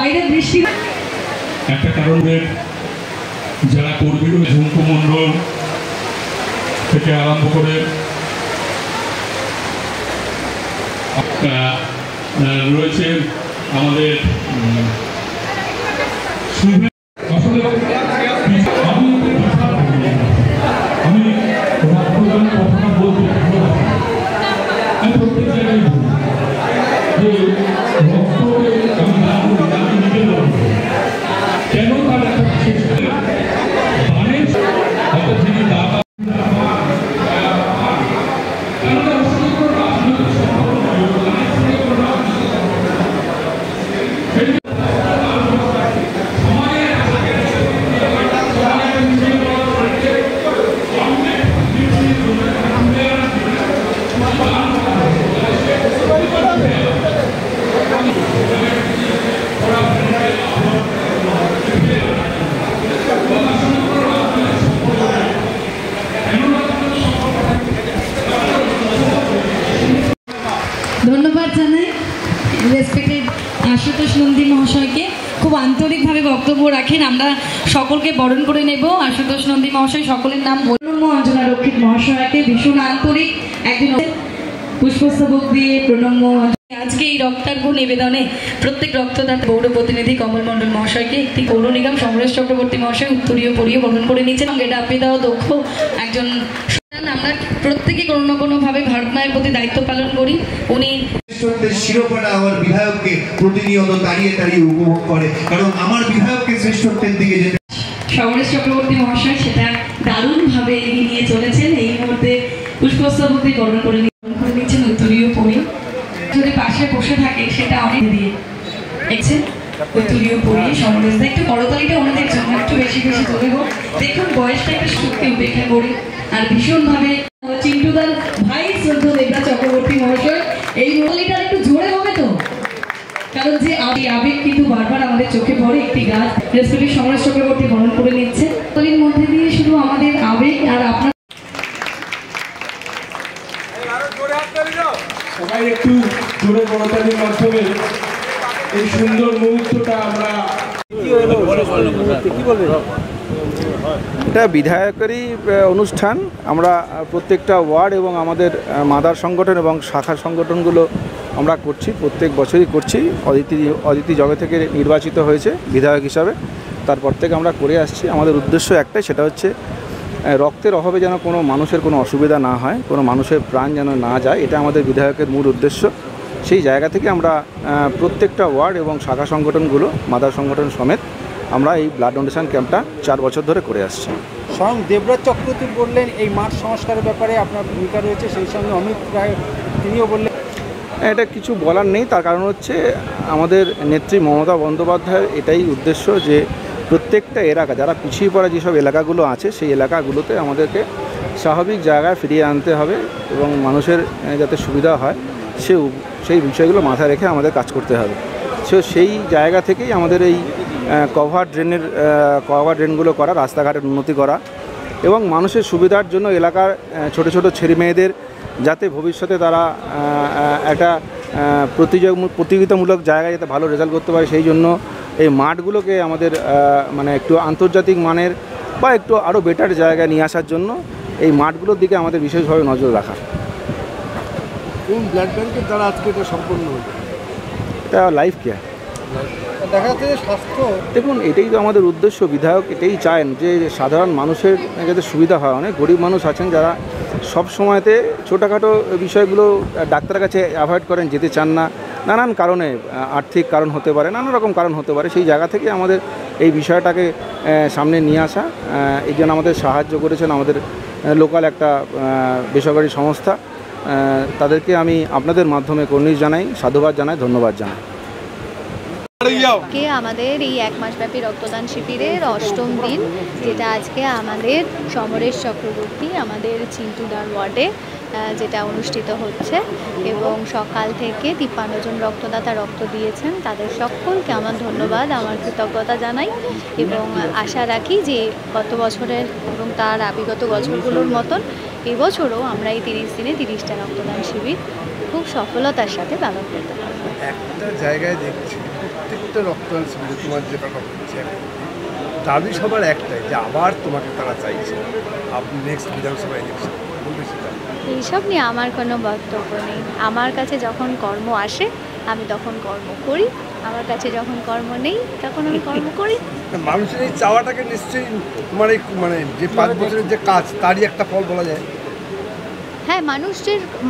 বাইরের দৃষ্টি একটা কারণে যারা কর্মী ঝুমকু মণ্ডল থেকে আরম্ভ করে রয়েছে আমাদের ধন্যবাদ জানাই রেসপেক্টেড আশুতোষ নন্দী মহাশয়কে। খুব আন্তরিকভাবে বক্তব্য রাখেন। আমরা সকলকে বরণ করে নেব। আশুতোষ নন্দী মহাশয় সকলের নাম প্রণম্য অঞ্জনা রক্ষিত মহাশয়কে ভীষণ আন্তরিক একজন পুষ্পস্তবক দিয়ে প্রণম্য। আজকে এই রক্তার্ঘ নিবেদনে প্রত্যেক রক্তদাতা পৌর প্রতিনিধি কমল মণ্ডল মহাশয়কে একটি পৌর নিগম সমরেশ চক্রবর্তী মহাশয় উত্তরীয় পরিয়ে বরণ করে নিচ্ছেন এবং এটা আপনি দেওয়া দক্ষ একজন। আমরা প্রত্যেকে কোনো না কোনোভাবে ভারত মায়ের প্রতি দায়িত্ব পালন করি। উনি শিরোপাটা আমার বিধায়ককে প্রতিনিয়ত দাঁড়িয়ে দাঁড়িয়ে উপভোগ করে, কারণ আমার বিধায়ককে শ্রেষ্ঠত্বের দিকে যেতে। সমরেশ চক্রবর্তী মহাশয় সেটা দারুণভাবে এগিয়ে নিয়ে চলেছেন। এই মুহূর্তে পুষ্পস্তবক দিয়ে বরণ করে নিচ্ছেন উত্তরীয় পরিয়ে। যদি পাশে বসে থাকে সেটা অনেক দিয়ে দেখছেন উত্তরীয় পরিয়ে সমরেশ দা। একটু করতালিটা ওনাদের জন্য একটু বেশি বেশি চলে হোক। দেখুন বয়সটা একটা সুখকে উপেক্ষা করি আর ভীষণভাবে চিন্টুদার ভাই শ্রদ্ধ দেবরা চক্রবর্তী মহাশয় এই মলিটা একটু জোরে হবে তো, কারণ যে আবেগ কিন্তু বারবার আমাদের চোখে পড়ে। একটি গাছ রেসপেক্টিভ সমরেশ চক্রবর্তী বরণ করে নিচ্ছে। তলির মধ্যে দিয়ে শুধু আমাদের আবেগ আর আপনার সবাই একটু জোরে করতালির মাধ্যমে এই সুন্দর মুহূর্তটা আমরা কি বলবেন। এটা বিধায়কেরই অনুষ্ঠান। আমরা প্রত্যেকটা ওয়ার্ড এবং আমাদের মাদার সংগঠন এবং শাখার সংগঠনগুলো আমরা করছি, প্রত্যেক বছরই করছি। অদিতি জবে থেকে নির্বাচিত হয়েছে বিধায়ক হিসাবে, তারপর থেকে আমরা করে আসছি। আমাদের উদ্দেশ্য একটাই, সেটা হচ্ছে রক্তের অভাবে যেন কোনো মানুষের কোনো অসুবিধা না হয়, কোনো মানুষের প্রাণ যেন না যায়, এটা আমাদের বিধায়কের মূল উদ্দেশ্য। সেই জায়গা থেকে আমরা প্রত্যেকটা ওয়ার্ড এবং শাখা সংগঠনগুলো মাদার সংগঠন সমেত আমরা এই ব্লাড ডোনেশন ক্যাম্পটা 4 বছর ধরে করে আসছি। স্বয়ং দেবরাজ চক্রবর্তী বললেন এই মাঠ সংস্কারের ব্যাপারে আপনার ভূমিকা রয়েছে, সেই সঙ্গে অমিত রায় তিনিও বললেন। এটা কিছু বলার নেই, তার কারণ হচ্ছে আমাদের নেত্রী মমতা বন্দ্যোপাধ্যায়ের এটাই উদ্দেশ্য যে প্রত্যেকটা এলাকা, যারা পিছিয়ে পড়া যেসব এলাকাগুলো আছে সেই এলাকাগুলোতে আমাদেরকে স্বাভাবিক জায়গায় ফিরিয়ে আনতে হবে এবং মানুষের যাতে সুবিধা হয় সেই বিষয়গুলো মাথায় রেখে আমাদের কাজ করতে হবে। সেই জায়গা থেকেই আমাদের এই কভার ড্রেনগুলো করা, রাস্তাঘাটের উন্নতি করা এবং মানুষের সুবিধার জন্য এলাকার ছোট ছোট ছেলে মেয়েদের যাতে ভবিষ্যতে তারা একটা প্রতিযোগিতামূলক জায়গায় যাতে ভালো রেজাল্ট করতে পারে, সেই জন্য এই মাঠগুলোকে আমাদের মানে একটু আন্তর্জাতিক মানের বা একটু আরও বেটার জায়গায় নিয়ে আসার জন্য এই মাঠগুলোর দিকে আমাদের বিশেষভাবে নজর রাখা। কোন ব্লাড ব্যাংকের দ্বারা আজকে এটা সম্পন্ন হয়েছে? এটা লাইফ কেয়ার। দেখা যাচ্ছে যে স্বাস্থ্য, দেখুন এটাই তো আমাদের উদ্দেশ্য। বিধায়ক এটাই চান যে সাধারণ মানুষের যাতে সুবিধা হয়। অনেক গরিব মানুষ আছেন যারা সব সময়তে ছোটোখাটো বিষয়গুলো ডাক্তারের কাছে অ্যাভয়েড করেন, যেতে চান না, নানান কারণে, আর্থিক কারণ হতে পারে, নানা রকম কারণ হতে পারে। সেই জায়গা থেকে আমাদের এই বিষয়টাকে সামনে নিয়ে আসা। এই জন্য আমাদের সাহায্য করেছেন আমাদের লোকাল একটা বেসরকারি সংস্থা। তাদেরকে আমি আপনাদের মাধ্যমে কর্নিশ জানাই, সাধুবাদ জানাই, ধন্যবাদ জানাই। আমাদের এই 1 মাসব্যাপী রক্তদান শিবিরের 8ম দিন, যেটা আজকে আমাদের সমরেশ চক্রবর্তী আমাদের চিন্টুদার ওয়ার্ডে যেটা অনুষ্ঠিত হচ্ছে এবং সকাল থেকে 53 জন রক্তদাতা রক্ত দিয়েছেন। তাদের সকলকে আমার ধন্যবাদ, আমার কৃতজ্ঞতা জানাই এবং আশা রাখি যে গত বছরের এবং তার বিগত বছরগুলোর মতন এবছরও আমরা এই 30 দিনে 30টা রক্তদান শিবির খুব সফলতার সাথে পালন করতে পারব। একটা জায়গায় দেখছি প্রত্যেকটা রক্তদান শিবিরে তোমার যেটা হচ্ছে দাবি সবার একটাই যে আবার তোমাকে তারা চাইছে আপনি নেক্সট বিধানসভা ইলেকশন বলবে সেটা। এইসব নিয়ে আমার কোনো বক্তব্য নেই। আমার কাছে যখন কর্ম আসে আমি তখন কর্ম করি, আমার কাছে যখন কর্ম নেই তখন আমি কর্ম করি। মানুষের এই চাওয়াটাকে নিশ্চয়ই তোমার এই মানে যে 5 বছরের যে কাজ তারই একটা ফল বলা যায়। হ্যাঁ,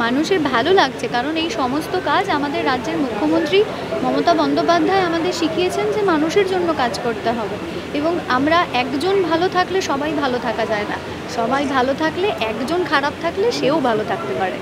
মানুষের ভালো লাগছে, কারণ এই সমস্ত কাজ আমাদের রাজ্যের মুখ্যমন্ত্রী মমতা বন্দ্যোপাধ্যায় আমাদের শিখিয়েছেন যে মানুষের জন্য কাজ করতে হবে। এবং আমরা একজন ভালো থাকলে সবাই ভালো থাকা যায় না, সবাই ভালো থাকলে একজন খারাপ থাকলে সেও ভালো থাকতে পারে।